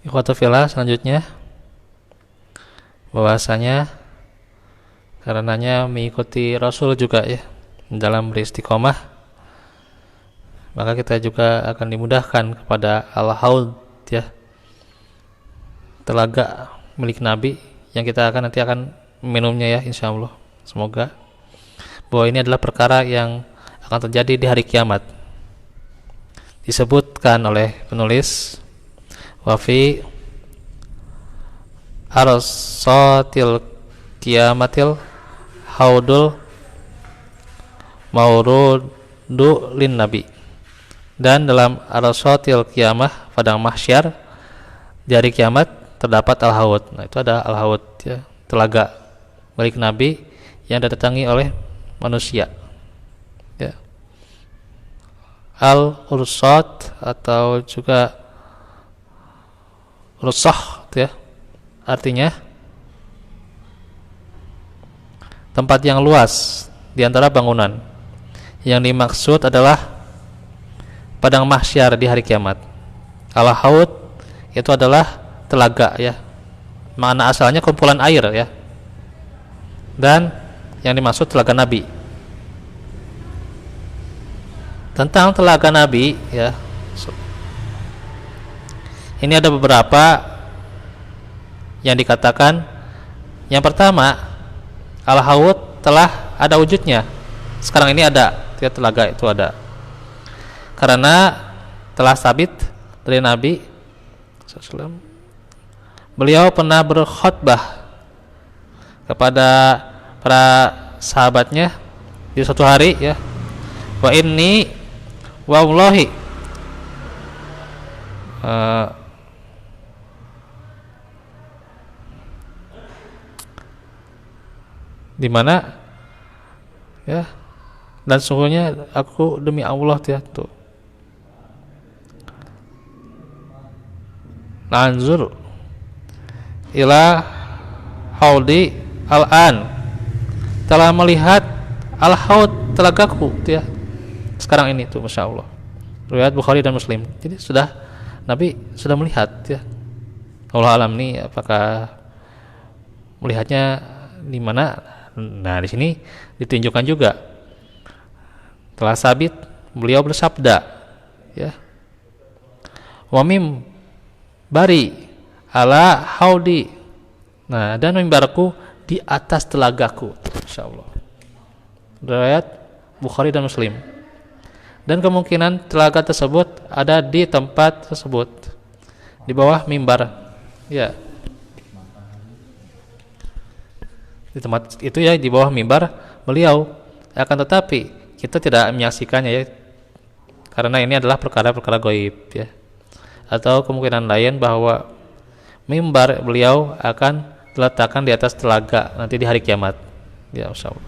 Ikhwatu fillah, selanjutnya bahwasanya karenanya mengikuti Rasul juga ya dalam beristiqomah, maka kita juga akan dimudahkan kepada al-haud ya, telaga milik Nabi yang kita nanti akan minumnya ya insyaallah. Semoga bahwa ini adalah perkara yang akan terjadi di hari kiamat. Disebutkan oleh penulis wa fi arsatil kiamatil haudul maurudu lin nabi, dan dalam arsatil kiamah padang mahsyar di hari kiamat terdapat al-haud. Nah, itu ada al-haud ya, telaga milik Nabi yang didatangi oleh manusia ya. Al-ursat atau juga rusah ya, artinya tempat yang luas di antara bangunan. Yang dimaksud adalah padang mahsyar di hari kiamat. Al-haud itu adalah telaga ya, makna asalnya kumpulan air ya, dan yang dimaksud telaga Nabi. Tentang telaga Nabi ya, ini ada beberapa yang dikatakan. Yang pertama, al-haud telah ada wujudnya, sekarang ini ada ya, telaga itu ada karena telah sabit dari Nabi SAW. Beliau pernah berkhutbah kepada para sahabatnya di suatu hari ya, wa inni wallahi di mana ya, dan sungguhnya aku demi Allah ya tuh, lanzur ila haudi al-an, telah melihat al-haud telagaku ya sekarang ini tuh, Masya Allah. Riwayat Bukhari dan Muslim. Jadi sudah Nabi sudah melihat ya. Allah alam nih apakah melihatnya di mana. Nah, di sini ditunjukkan juga telah sabit beliau bersabda ya, wa mim bari ala haudi, nah, dan mimbarku di atas telagaku, insyaallah. Riwayat Bukhari dan Muslim. Dan kemungkinan telaga tersebut ada di tempat tersebut, di bawah mimbar ya, di tempat itu ya, di bawah mimbar beliau. Akan tetapi kita tidak menyaksikannya ya, karena ini adalah perkara-perkara gaib ya. Atau kemungkinan lain bahwa mimbar beliau akan diletakkan di atas telaga nanti di hari kiamat ya, insyaallah.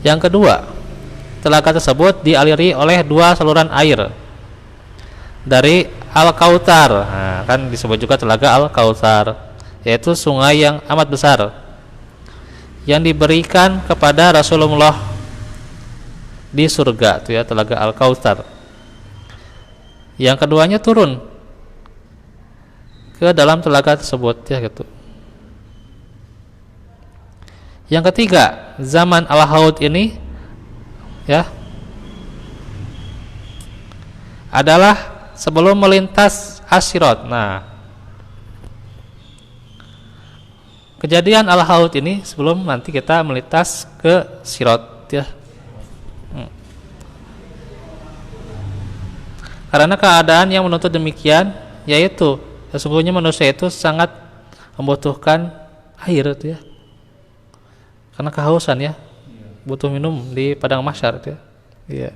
Yang kedua, telaga tersebut dialiri oleh dua saluran air dari Al-Kautsar. Nah, kan disebut juga telaga Al-Kautsar, yaitu sungai yang amat besar yang diberikan kepada Rasulullah di surga itu ya, telaga Al-Kautsar. Yang keduanya turun ke dalam telaga tersebut ya gitu. Yang ketiga, zaman al-haud ini ya adalah sebelum melintas As-Sirat. Nah, kejadian al-haud ini sebelum nanti kita melintas ke Sirat ya. Karena keadaan yang menuntut demikian, yaitu sesungguhnya manusia itu sangat membutuhkan air itu ya, karena kehausan ya, butuh minum di padang mahsyar itu ya. Iya.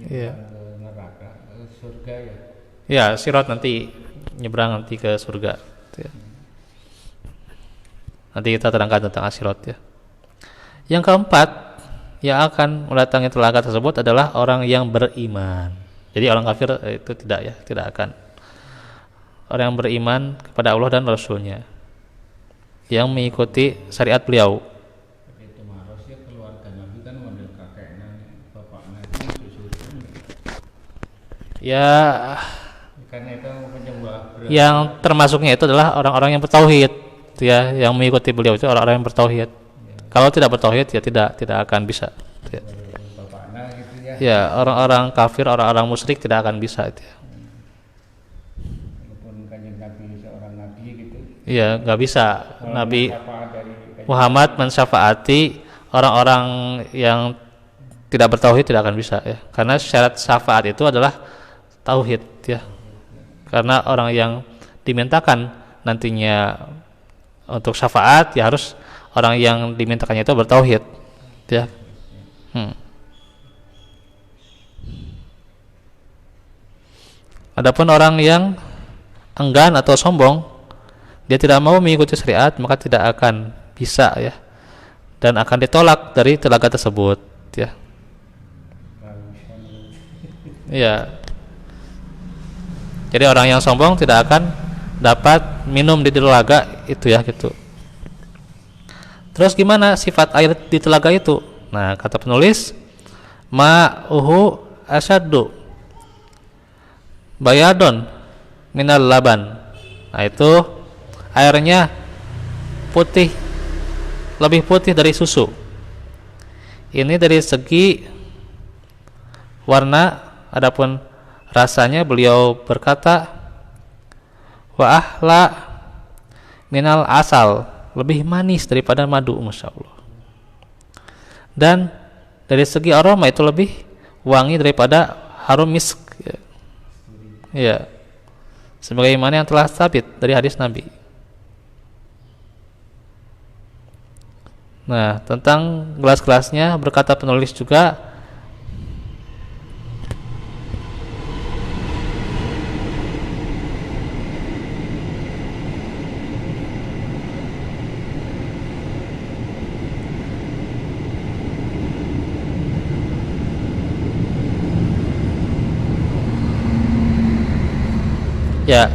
Iya. Surga ya. Ya, Sirat nanti nyebrang nanti ke surga itu ya. Nanti kita terangkan tentang As-Sirat ya. Yang keempat yang akan mendatangi telaga tersebut adalah orang yang beriman. Jadi orang kafir itu tidak ya, tidak akan. Orang yang beriman kepada Allah dan Rasulnya, yang mengikuti syariat beliau. Ya, Karena itu penyembah berhala. yang termasuknya itu adalah orang-orang yang bertauhid, ya, yang mengikuti beliau itu orang-orang yang bertauhid. Kalau tidak bertauhid ya tidak akan bisa. Ya, Bapaknya gitu ya. ya, orang-orang kafir, orang-orang musyrik tidak akan bisa itu. Walaupun kanjeng Nabi seorang nabi gitu. Ya, nggak bisa. Nabi Syafaat dari kanjeng Muhammad mensyafaati orang-orang yang tidak bertauhid tidak akan bisa, ya. Karena syarat syafaat itu adalah tauhid, ya. Karena orang yang dimintakan nantinya untuk syafaat ya harus orang yang dimintakannya itu bertauhid, ya. Adapun orang yang enggan atau sombong, dia tidak mau mengikuti syariat, maka tidak akan bisa, ya, dan akan ditolak dari telaga tersebut, ya. Iya. Jadi orang yang sombong tidak akan dapat minum di telaga itu, ya, gitu. Terus gimana sifat air di telaga itu? Nah, kata penulis, ma'uhu asyaddu bayadon minal laban. Nah, itu airnya putih, lebih putih dari susu. Ini dari segi warna. Adapun rasanya beliau berkata wa ahla minal asal, lebih manis daripada madu, Masya Allah. Dan dari segi aroma itu lebih wangi daripada harum misk, ya, sebagaimana yang telah sabit dari hadis Nabi. Nah, tentang gelas-gelasnya berkata penulis juga, ya,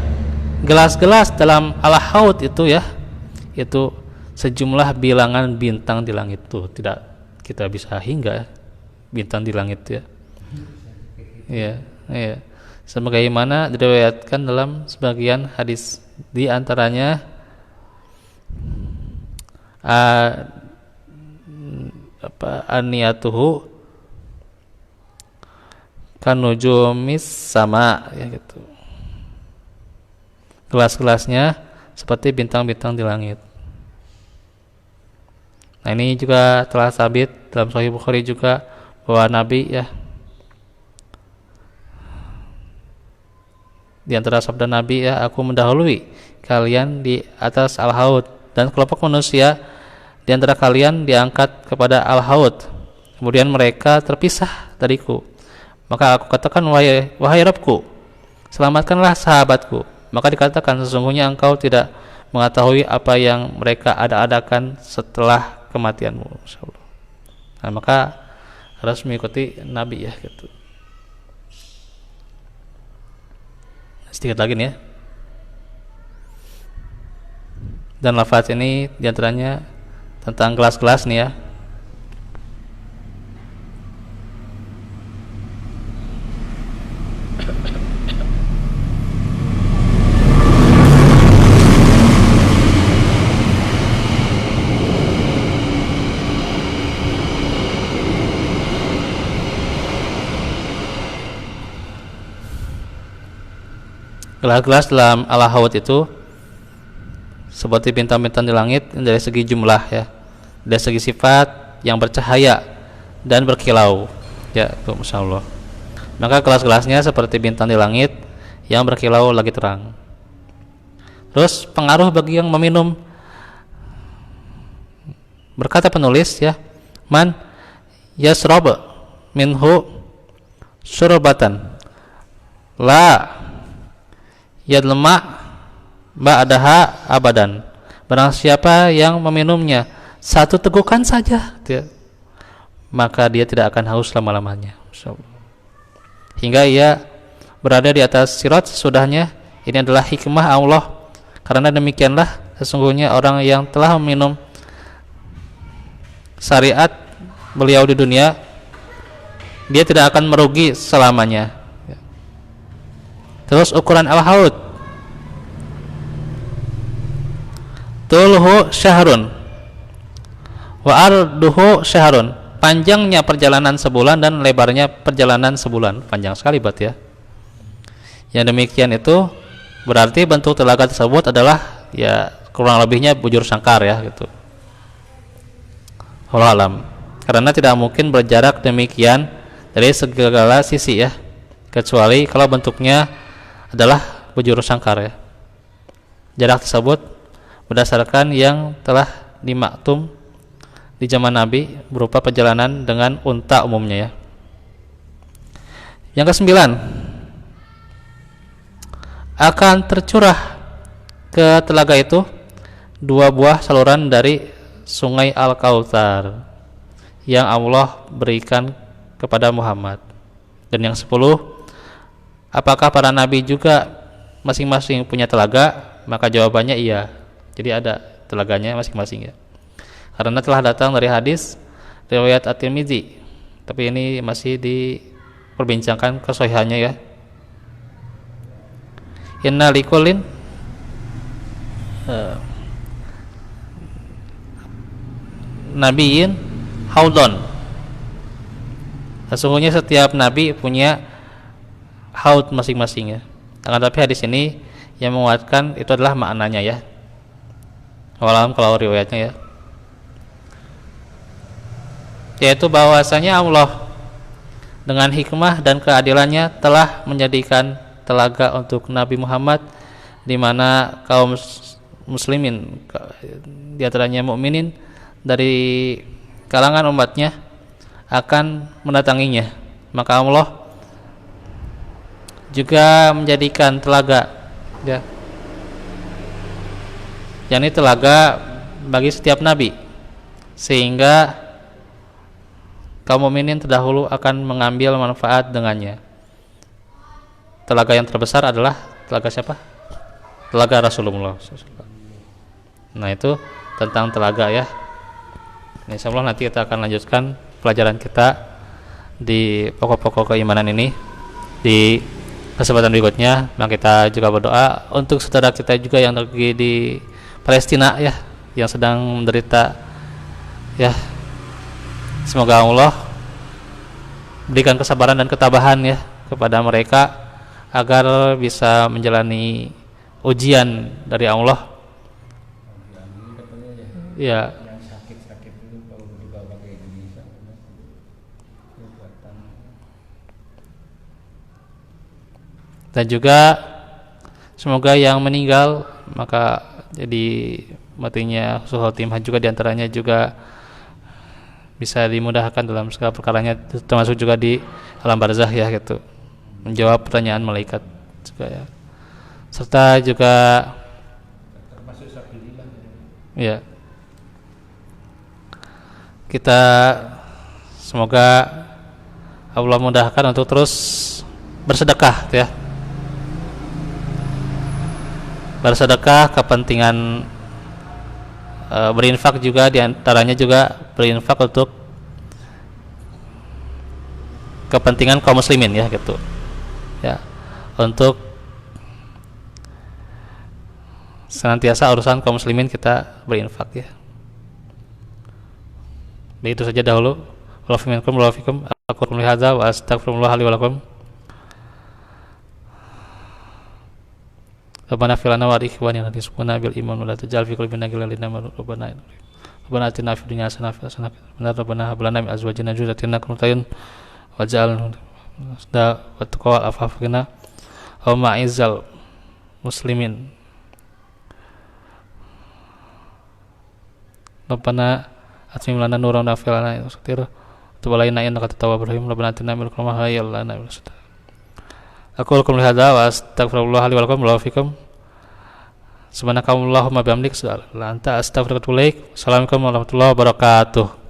gelas-gelas dalam al-haud itu, ya, itu sejumlah bilangan bintang di langit itu tidak kita bisa hingga bintang di langit, ya. Ya, ya. Sebagaimana diriwayatkan dalam sebagian hadis, di antaranya aniyatuhu kanujumis sama, ya, gitu. Gelas-gelasnya seperti bintang-bintang di langit. Nah, ini juga telah sabit dalam Sahih Bukhari juga bahwa Nabi, ya, di antara sabda Nabi, ya, aku mendahului kalian di atas al-haud, dan kelompok manusia di antara kalian diangkat kepada al-haud, kemudian mereka terpisah dariku. Maka aku katakan, wahai Rabbku, selamatkanlah sahabatku. Maka dikatakan, sesungguhnya engkau tidak mengetahui apa yang mereka ada-adakan setelah kematianmu. Insyaallah. Nah, maka harus mengikuti Nabi, ya, gitu. Sedikit lagi nih, ya. Dan lafaz ini diantaranya tentang gelas-gelas nih, ya. Gelas-gelas dalam al-haud itu seperti bintang-bintang di langit dari segi jumlah, ya, dari segi sifat yang bercahaya dan berkilau, ya, itu Masya Allah. Maka gelas-gelasnya seperti bintang di langit yang berkilau lagi terang. Terus pengaruh bagi yang meminum, berkata penulis, ya, man yasrob minhu syurbatan la yadlema ba'daha abadan. Barang siapa yang meminumnya satu tegukan saja, maka dia tidak akan haus lama-lamanya, hingga ia berada di atas sirat sesudahnya. Ini adalah hikmah Allah. Karena demikianlah sesungguhnya orang yang telah meminum syariat beliau di dunia, dia tidak akan merugi selamanya. Terus ukuran al-haud, tulhu syahrun wa arduhu syahrun, panjangnya perjalanan sebulan dan lebarnya perjalanan sebulan. Panjang sekali berarti ya. Yang demikian itu berarti bentuk telaga tersebut adalah ya kurang lebihnya bujur sangkar ya gitu. Wallahu alam. Karena tidak mungkin berjarak demikian dari segala sisi ya, kecuali kalau bentuknya adalah bujur sangkar ya. Jarak tersebut berdasarkan yang telah dimaktum di zaman Nabi berupa perjalanan dengan unta umumnya ya. Yang kesembilan, akan tercurah ke telaga itu 2 buah saluran dari sungai Al-Kautsar yang Allah berikan kepada Muhammad. Dan yang 10, apakah para nabi juga masing-masing punya telaga? Maka jawabannya iya. Jadi ada telaganya masing-masing ya. Karena telah datang dari hadis riwayat At-Tirmidzi. Tapi ini masih diperbincangkan kesahihannya ya. Inna likulin nabiyin haudon. Sesungguhnya setiap nabi punya haud masing-masing ya. Akan tapi hadis ini yang menguatkan itu adalah maknanya ya. Walau kalau riwayatnya ya, yaitu bahwasanya Allah dengan hikmah dan keadilannya telah menjadikan telaga untuk Nabi Muhammad, di mana kaum muslimin di antaranya mukminin dari kalangan umatnya akan mendatanginya. Maka Allah juga menjadikan telaga ya, yakni telaga bagi setiap nabi, sehingga kaum mukminin terdahulu akan mengambil manfaat dengannya. Telaga yang terbesar adalah telaga siapa? Telaga Rasulullah. Nah itu tentang telaga ya. Insyaallah nanti kita akan lanjutkan pelajaran kita di pokok-pokok keimanan ini di kesempatan berikutnya. Maka kita juga berdoa untuk saudara kita juga yang lagi di Palestina ya, yang sedang menderita ya. Semoga Allah berikan kesabaran dan ketabahan ya kepada mereka agar bisa menjalani ujian dari Allah. Ya. Yang sakit-sakit itu kalau dibawa ke Indonesia dan juga semoga yang meninggal maka jadi matinya husnul khotimah juga diantaranya juga bisa dimudahkan dalam segala perkaranya, termasuk juga di alam barzakh ya gitu, menjawab pertanyaan malaikat juga ya, serta juga termasuk sabilillah ya kita semoga Allah mudahkan untuk terus bersedekah ya, bersedekah kepentingan berinfak juga, diantaranya juga berinfak untuk kepentingan kaum muslimin ya gitu ya, untuk senantiasa urusan kaum muslimin kita berinfak ya. Begitu saja dahulu. Wa'alaikumsalam. Aku hadza wa astaghfirullah li wa lakum. Rabbana fil lana wa ikhwanina rizquna bil iman wa la taj'al fi qulubina ghillan lil ladina rabbana Rabbana atina fid dunya hasanah wa fil akhirati hasanah Rabbana hab lana min azwajina dhurriyyatina qurrata a'yun waj'alna wa taqwa afafina wa ma'izzal muslimin. Rabbana atmim lana nuran wa fil lana satir tubalaina innaka tawwabur rahim. Rabbana atina min ladunka rahmatan lana min sadaqah. Aku lakum hadza wa astaghfirullah li wa lakum wa fikum. Subhanakallahumma bihamdika la anta astaghfiruka wa atubu ilaik. Assalamualaikum warahmatullahi wabarakatuh.